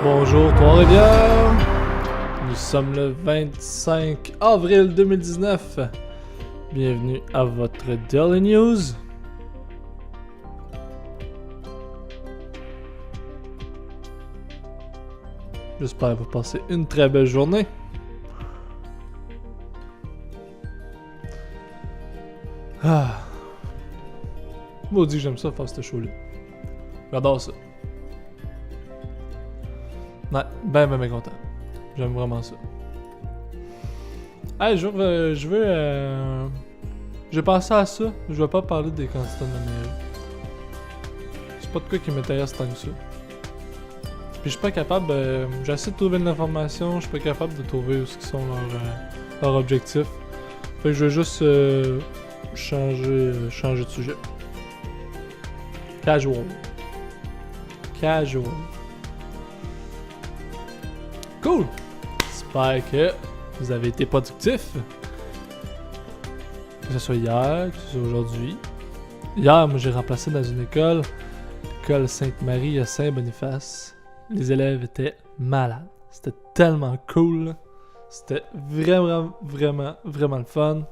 Bonjour Trois-Rivières, nous sommes le 25 avril 2019. Bienvenue à votre Daily News. J'espère que vous passez une très belle journée. Maudit que j'aime ça faire ce show-là. J'adore ça. Ouais, ben content. J'aime vraiment ça. Hey, j'ai pensé à ça. Je vais pas parler des candidats nominés. C'est pas de quoi qui m'intéresse tant que ça. Puis je suis pas capable, j'essaie de trouver de l'information, je suis pas capable de trouver où sont leurs objectifs. Fait que je vais juste changer de sujet. Casual. Cool! J'espère que vous avez été productifs. Que ce soit hier, que ce soit aujourd'hui. Hier, moi j'ai remplacé dans une école, l'école Sainte-Marie à Saint-Boniface. Les élèves étaient malades. C'était tellement cool. C'était vraiment le fun.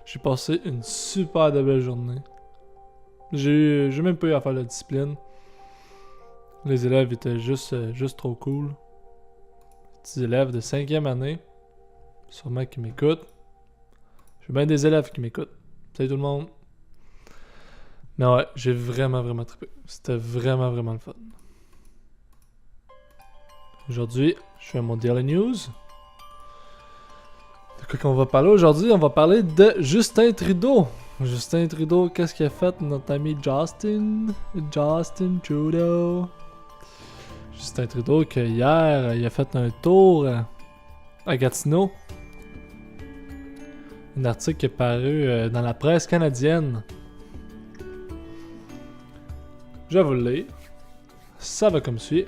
J'ai passé une super de belle journée. J'ai même pas eu à faire la discipline. Les élèves étaient juste trop cool. Petits élèves de 5e année, sûrement qui m'écoutent. J'ai bien des élèves qui m'écoutent. Salut tout le monde. Mais ouais, j'ai vraiment trippé. C'était vraiment le fun. Aujourd'hui, je fais mon Daily News. De quoi qu'on va parler aujourd'hui? On va parler de Justin Trudeau. Justin Trudeau, qu'est-ce qu'il a fait, notre ami Justin Trudeau? Justin Trudeau, que hier, il a fait un tour à Gatineau. Un article qui est paru dans la presse canadienne. Je vais vous le lire. Ça va comme suit.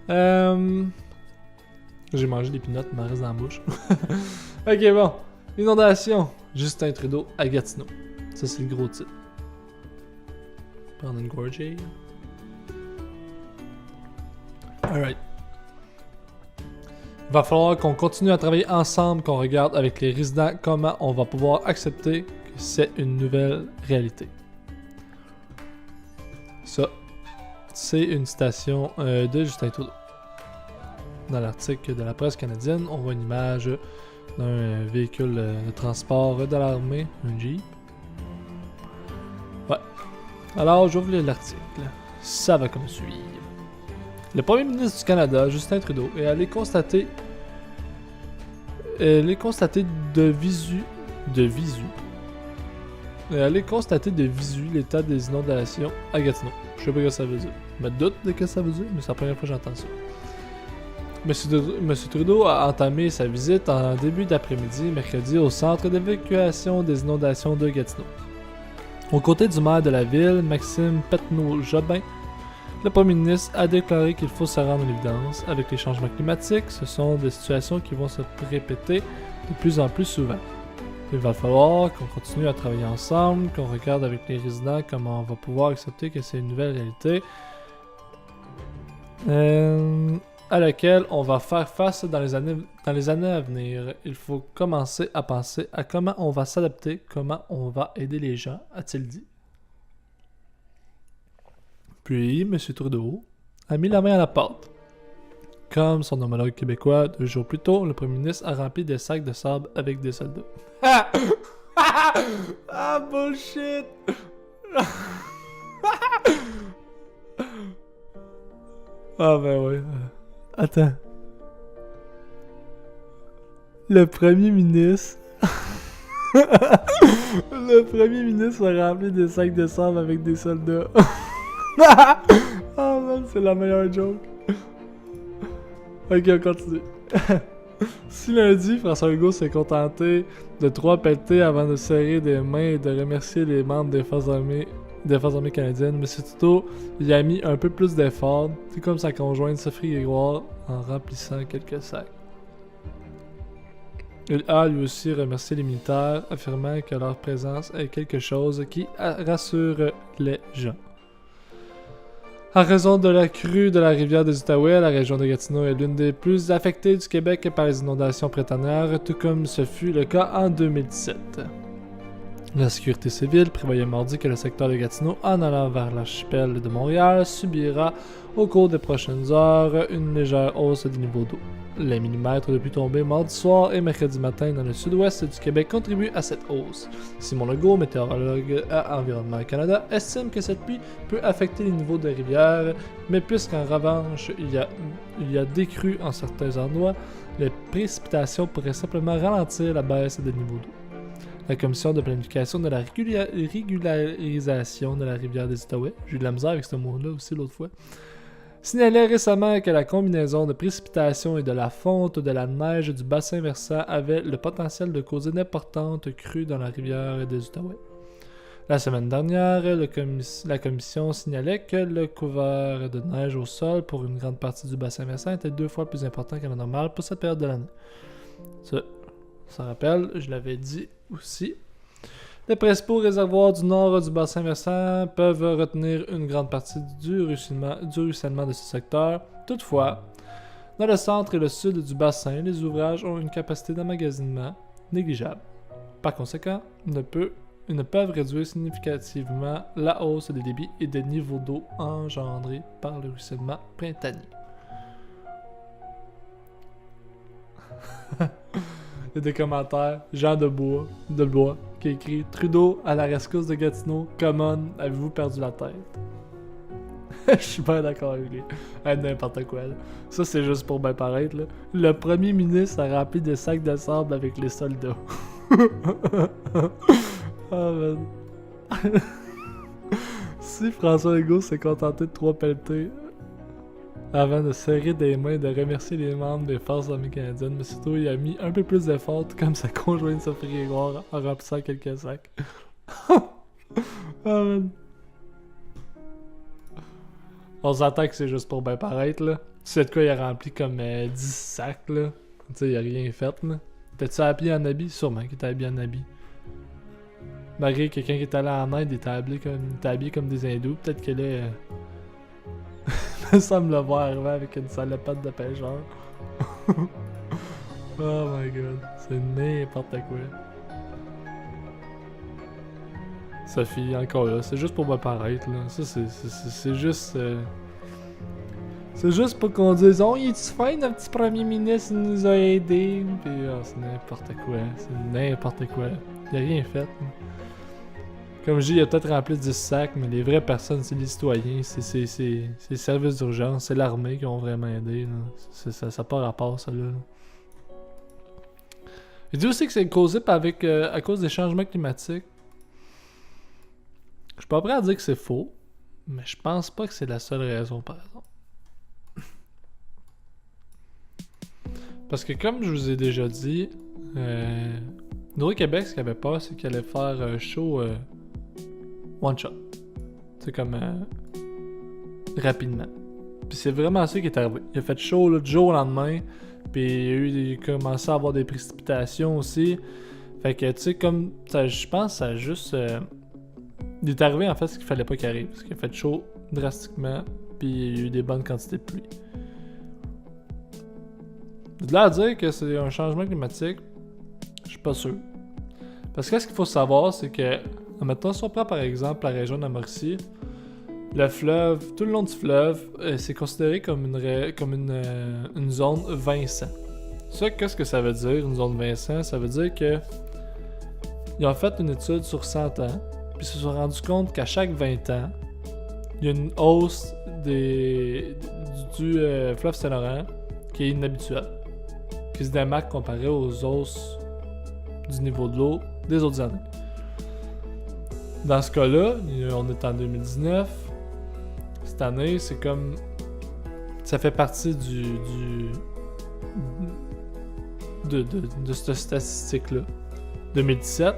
J'ai mangé des peanuts, il m'en reste dans la bouche. Ok, bon. Inondation. Justin Trudeau à Gatineau. Ça, c'est le gros titre. Prendre une gorgée. Alright. Il va falloir qu'on continue à travailler ensemble, qu'on regarde avec les résidents comment on va pouvoir accepter que c'est une nouvelle réalité. Ça, c'est une citation de Justin Trudeau. Dans l'article de la presse canadienne, on voit une image d'un véhicule de transport de l'armée, un Jeep. Ouais. Alors, j'ouvre l'article. Ça va comme suit. Le premier ministre du Canada, Justin Trudeau, est allé constater de visu l'état des inondations à Gatineau. Je sais pas ce que ça veut dire. Je me doute de ce que ça veut dire, mais c'est la première fois que j'entends ça. Monsieur Trudeau a entamé sa visite en début d'après-midi, mercredi, au centre d'évacuation des inondations de Gatineau. Aux côtés du maire de la ville, Maxime Petneau-Jobin, le premier ministre a déclaré qu'il faut se rendre à l'évidence. Avec les changements climatiques, ce sont des situations qui vont se répéter de plus en plus souvent. Il va falloir qu'on continue à travailler ensemble, qu'on regarde avec les résidents comment on va pouvoir accepter que c'est une nouvelle réalité à laquelle on va faire face dans les années à venir. Il faut commencer à penser à comment on va s'adapter, comment on va aider les gens, a-t-il dit. Puis, M. Trudeau a mis la main à la pâte. Comme son homologue québécois, 2 jours plus tôt, le premier ministre a rempli des sacs de sable avec des soldats. Ah, bullshit! Ah, ben ouais. Attends. Le premier ministre... Le premier ministre a rempli des sacs de sable avec des soldats. Ah man, c'est la meilleure joke. Ok, on continue. Si lundi, François Legault s'est contenté de 3 pelletés avant de serrer des mains et de remercier les membres des Forces armées canadiennes, M. Trudeau y a mis un peu plus d'effort, tout comme sa conjointe Sophie Grégoire, en remplissant quelques sacs. Il a lui aussi remercié les militaires, affirmant que leur présence est quelque chose qui rassure les gens. En raison de la crue de la rivière des Outaouais, la région de Gatineau est l'une des plus affectées du Québec par les inondations printanières, tout comme ce fut le cas en 2017. La sécurité civile prévoyait mardi que le secteur de Gatineau, en allant vers l'archipel de Montréal, subira au cours des prochaines heures une légère hausse du niveau d'eau. Les millimètres de pluie tombés mardi soir et mercredi matin dans le sud-ouest du Québec contribuent à cette hausse. Simon Legault, météorologue à Environnement Canada, estime que cette pluie peut affecter les niveaux des rivières, mais puisqu'en revanche il y a des crues en certains endroits, les précipitations pourraient simplement ralentir la baisse des niveaux d'eau. La commission de planification de la régularisation de la rivière des Outaouais, j'ai eu de la misère avec ce mot-là aussi l'autre fois, signalait récemment que la combinaison de précipitations et de la fonte de la neige du bassin versant avait le potentiel de causer d'importantes crues dans la rivière des Outaouais. La semaine dernière, la commission signalait que le couvert de neige au sol pour une grande partie du bassin versant était 2 fois plus important que la normale pour cette période de l'année. Ça rappelle, je l'avais dit aussi. Les principaux réservoirs du nord du bassin versant peuvent retenir une grande partie du ruissellement de ce secteur. Toutefois, dans le centre et le sud du bassin, les ouvrages ont une capacité d'emmagasinement négligeable. Par conséquent, ils ne peuvent réduire significativement la hausse des débits et des niveaux d'eau engendrés par le ruissellement printanier. Il y a des commentaires. Jean de Bois qui écrit « Trudeau à la rescousse de Gatineau, come on, avez-vous perdu la tête? » Je suis pas d'accord avec lui. N'importe quoi, là. Ça, c'est juste pour bien paraître, là. Le premier ministre a rempli des sacs de sable avec les soldats. Oh, man. Si François Legault s'est contenté de 3 pelletés avant de serrer des mains et de remercier les membres des Forces armées canadiennes, M. Trudeau il a mis un peu plus d'effort, tout comme sa conjointe Sophie Grégoire, en remplissant quelques sacs. Oh, man. On s'entend que c'est juste pour bien paraître, là. C'est de quoi il a rempli comme 10 sacs, là. Tu sais, il a rien fait, là. T'es-tu habillé en habit? Sûrement qu'il était habillé en habit. Malgré quelqu'un qui est allé en Inde, il était habillé comme des hindous. Peut-être que là... me semble le voir arriver avec une salopette de pêcheur. Oh my god, c'est n'importe quoi. Sophie, encore là, c'est juste pour me paraître, là. Ça, c'est juste... C'est juste pour qu'on dise « Oh, il est-tu fin, notre petit premier ministre, il nous a aidés? » Pis c'est n'importe quoi, c'est n'importe quoi. Il a rien fait. Là. Comme je dis, il a peut-être rempli 10 sacs, mais les vraies personnes, c'est les citoyens, c'est les services d'urgence, c'est l'armée qui ont vraiment aidé. Ça n'a pas rapport, ça, là. Il dit aussi que c'est causé à cause des changements climatiques. Je suis pas prêt à dire que c'est faux, mais je pense pas que c'est la seule raison, par exemple. Parce que comme je vous ai déjà dit, Hydro-Québec, ce qu'il avait peur, c'est qu'il allait faire un show one shot. C'est comme rapidement. Puis c'est vraiment ça qui est arrivé. Il a fait chaud là, du jour au lendemain. Puis il a commencé à avoir des précipitations aussi. Fait que tu sais, comme je pense que ça a juste. Il est arrivé en fait ce qu'il fallait pas qu'il arrive. Parce qu'il a fait chaud drastiquement. Puis il y a eu des bonnes quantités de pluie. De là à dire que c'est un changement climatique, je suis pas sûr. Parce que ce qu'il faut savoir, c'est que, mettons, si on prend par exemple la région de la Mauricie, le fleuve, tout le long du fleuve, c'est considéré comme une zone Vincent. Ça, qu'est-ce que ça veut dire, une zone Vincent? Ça veut dire que ils ont fait une étude sur 100 ans, puis ils se sont rendus compte qu'à chaque 20 ans, il y a une hausse du fleuve Saint-Laurent qui est inhabituelle, qui se démarque comparé aux hausses du niveau de l'eau des autres années. Dans ce cas-là, on est en 2019. Cette année, c'est comme... Ça fait partie de cette statistique-là. 2017,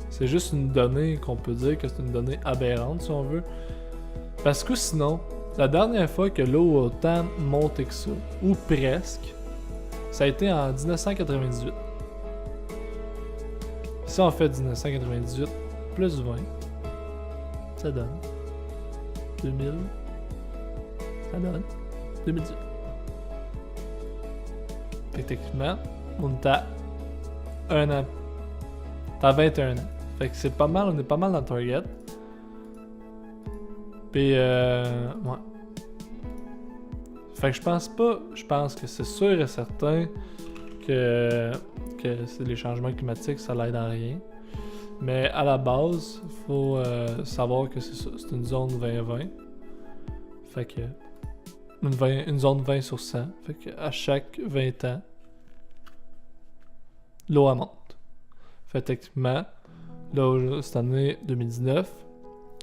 c'est juste une donnée qu'on peut dire que c'est une donnée aberrante, si on veut. Parce que sinon, la dernière fois que l'eau a autant monté que ça, ou presque, ça a été en 1998. Si on fait 1998 plus 20, ça donne 2000. Ça donne 2018. Fait que techniquement, on est à 1 an. T'as 21 ans. Fait que c'est pas mal, on est pas mal dans le target. Puis, ouais. Fait que je pense que c'est sûr et certain que c'est les changements climatiques, ça l'aide à rien. Mais à la base, il faut savoir que c'est ça, c'est une zone 20-20. Fait que une zone 20 sur 100. Fait que à chaque 20 ans, l'eau elle monte. Fait techniquement, là, cette année 2019,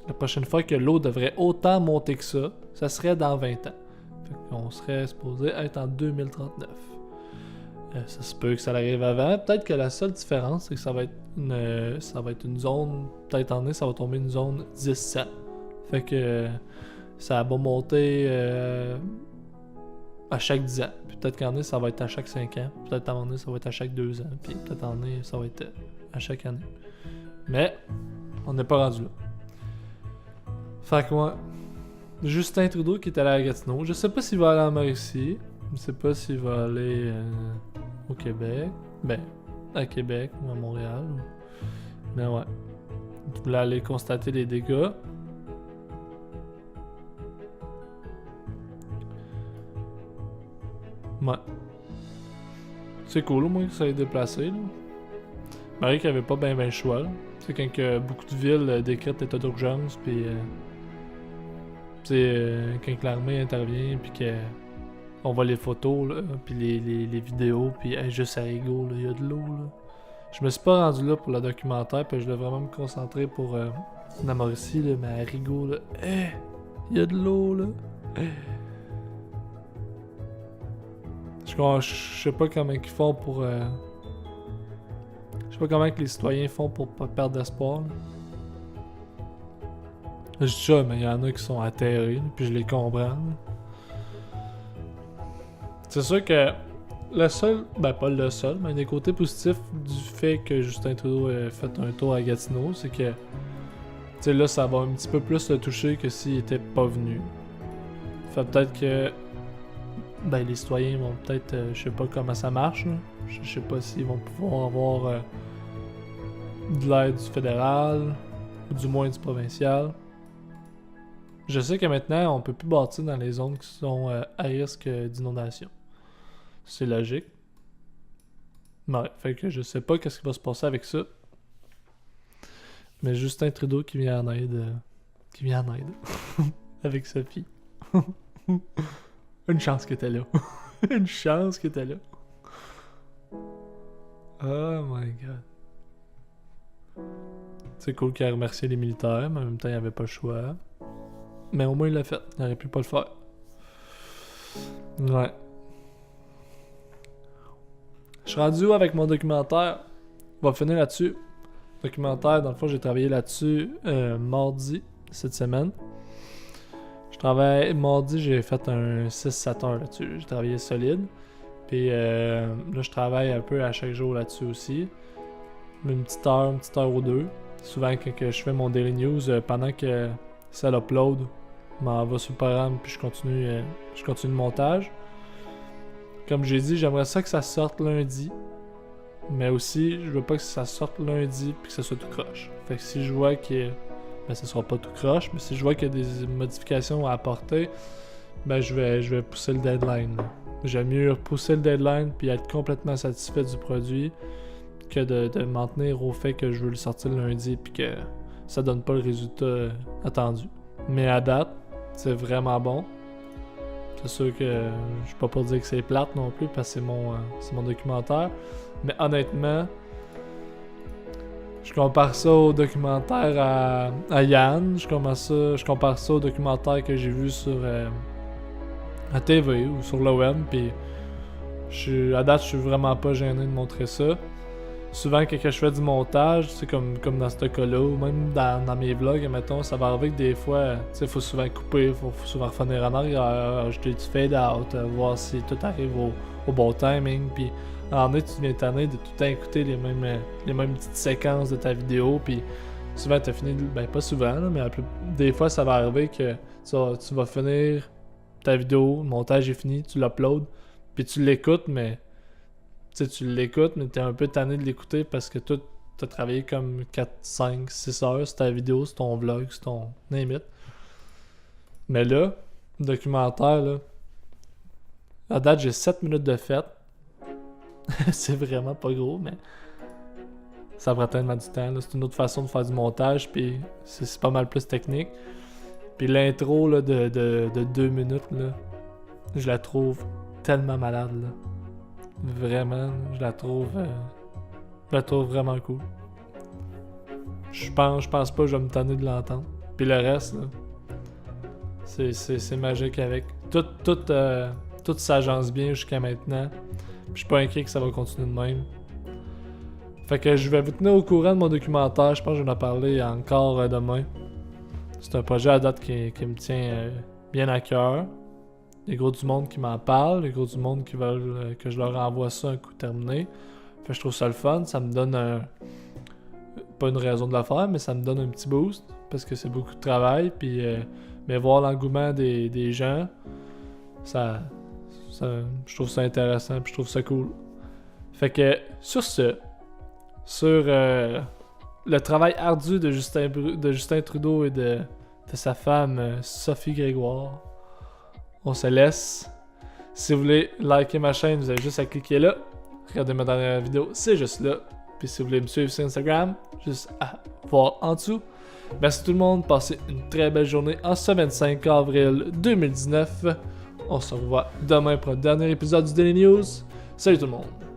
la prochaine fois que l'eau devrait autant monter que ça serait dans 20 ans. Fait qu'on serait supposé être en 2039. Ça se peut que ça arrive avant. Peut-être que la seule différence, c'est que ça va être une zone. Peut-être en année, ça va tomber une zone 10-100. Fait que ça va monter à chaque 10 ans. Puis peut-être qu'en année, ça va être à chaque 5 ans. Peut-être en année, ça va être à chaque 2 ans. Puis peut-être en année, ça va être à chaque année. Mais on n'est pas rendu là. Fait que moi, Justin Trudeau qui est allé à Gatineau. Je sais pas s'il va aller en Mauricie. Je sais pas s'il va aller au Québec. Ben, à Québec ou à Montréal. Mais ouais. Il voulait aller constater les dégâts. Ouais. C'est cool au moins que ça ait déplacé. Là. Marie qui avait pas ben le choix. C'est quand que beaucoup de villes décrètent l'état d'urgence, puis quand l'armée intervient, puis qu'on voit les photos, là, puis les vidéos, puis juste à Rigaud, il y a de l'eau. Là. Je me suis pas rendu là pour le documentaire, puis je voulais vraiment me concentrer pour la Mauricie, là, mais à Rigaud, là, il y a de l'eau, là. Je sais pas comment ils font pour... Je sais pas comment que les citoyens font pour pas perdre d'espoir. Là. Je dis ça, mais il y en a qui sont atterrés, là, puis je les comprends. Là. C'est sûr que le seul, ben pas le seul, mais un des côtés positifs du fait que Justin Trudeau ait fait un tour à Gatineau, c'est que, tu sais, là, ça va un petit peu plus le toucher que s'il était pas venu. Fait peut-être que, ben, les citoyens vont peut-être, je sais pas comment ça marche, là. Je sais pas s'ils vont pouvoir avoir de l'aide du fédéral, ou du moins du provincial. Je sais que maintenant, on peut plus bâtir dans les zones qui sont à risque d'inondation. C'est logique. Ouais, fait que je sais pas qu'est-ce qui va se passer avec ça. Mais Justin Trudeau qui vient en aide. Avec Sophie. Une chance que t'es là. Une chance que t'es là. Oh my god. C'est cool qu'il a remercié les militaires, mais en même temps, il avait pas le choix. Mais au moins, il l'a fait. Il aurait pu pas le faire. Ouais. Je suis rendu où avec mon documentaire? On va finir là-dessus. Documentaire, dans le fond, j'ai travaillé là-dessus mardi, cette semaine. Mardi, j'ai fait un 6-7 heures là-dessus. J'ai travaillé solide. Puis là, je travaille un peu à chaque jour là-dessus aussi. Une petite heure ou deux. Souvent, quand je fais mon daily news, pendant que ça l'upload, je m'en vais sur le programme puis je continue le montage. Comme j'ai dit, j'aimerais ça que ça sorte lundi. Mais aussi, je veux pas que ça sorte lundi puis que ça soit tout croche. Fait que si je vois que ben ça sera pas tout croche, mais si je vois qu'il y a des modifications à apporter, ben je vais pousser le deadline. J'aime mieux pousser le deadline puis être complètement satisfait du produit que de m'en tenir au fait que je veux le sortir le lundi puis que ça donne pas le résultat attendu. Mais à date, c'est vraiment bon. C'est sûr que je peux pas dire que c'est plate non plus parce que c'est mon documentaire. Mais honnêtement, je compare ça au documentaire à Yann. Je compare ça au documentaire que j'ai vu sur à TV ou sur le web. Puis à date, je suis vraiment pas gêné de montrer ça. Souvent, quand je fais du montage, c'est comme dans ce cas-là, ou même dans mes vlogs, mettons, ça va arriver que des fois, tu sais, faut souvent couper, faut souvent revenir en arrière, ajouter du fade-out, voir si tout arrive au bon timing, puis en est, tu viens tanner de tout écouter les mêmes petites séquences de ta vidéo, puis souvent, t'as fini, ben pas souvent, là, mais des fois, ça va arriver que tu vas finir ta vidéo, le montage est fini, tu l'uploads, puis tu l'écoutes, mais tu l'écoutes, mais t'es un peu tanné de l'écouter parce que toi, t'as travaillé comme 4, 5, 6 heures sur ta vidéo, sur ton vlog, sur ton name it. Mais là, le documentaire, là, à date, j'ai 7 minutes de fête. C'est vraiment pas gros, mais ça prend tellement du temps. Là. C'est une autre façon de faire du montage, puis c'est pas mal plus technique. Puis l'intro là, de 2 minutes, là, je la trouve tellement malade. Là. Vraiment, je la trouve vraiment cool. Je pense pas que je vais me tanner de l'entendre. Puis le reste, là, c'est magique avec. Tout s'agence bien jusqu'à maintenant. Puis je suis pas inquiet que ça va continuer de même. Fait que je vais vous tenir au courant de mon documentaire. Je pense que je vais en parler encore demain. C'est un projet à date qui me tient bien à cœur. Il y a gros du monde qui m'en parle. Il y a gros du monde qui veulent que je leur envoie ça un coup terminé. Fait que je trouve ça le fun. Ça me donne pas une raison de le faire, mais ça me donne un petit boost. Parce que c'est beaucoup de travail. Puis, mais voir l'engouement des gens, je trouve ça intéressant. Puis je trouve ça cool. Fait que sur le travail ardu de Justin Trudeau et de sa femme Sophie Grégoire, on se laisse. Si vous voulez liker ma chaîne, vous avez juste à cliquer là. Regardez ma dernière vidéo, c'est juste là. Puis si vous voulez me suivre sur Instagram, juste à voir en dessous. Merci tout le monde, passez une très belle journée en ce 25 avril 2019. On se revoit demain pour un dernier épisode du Daily News. Salut tout le monde!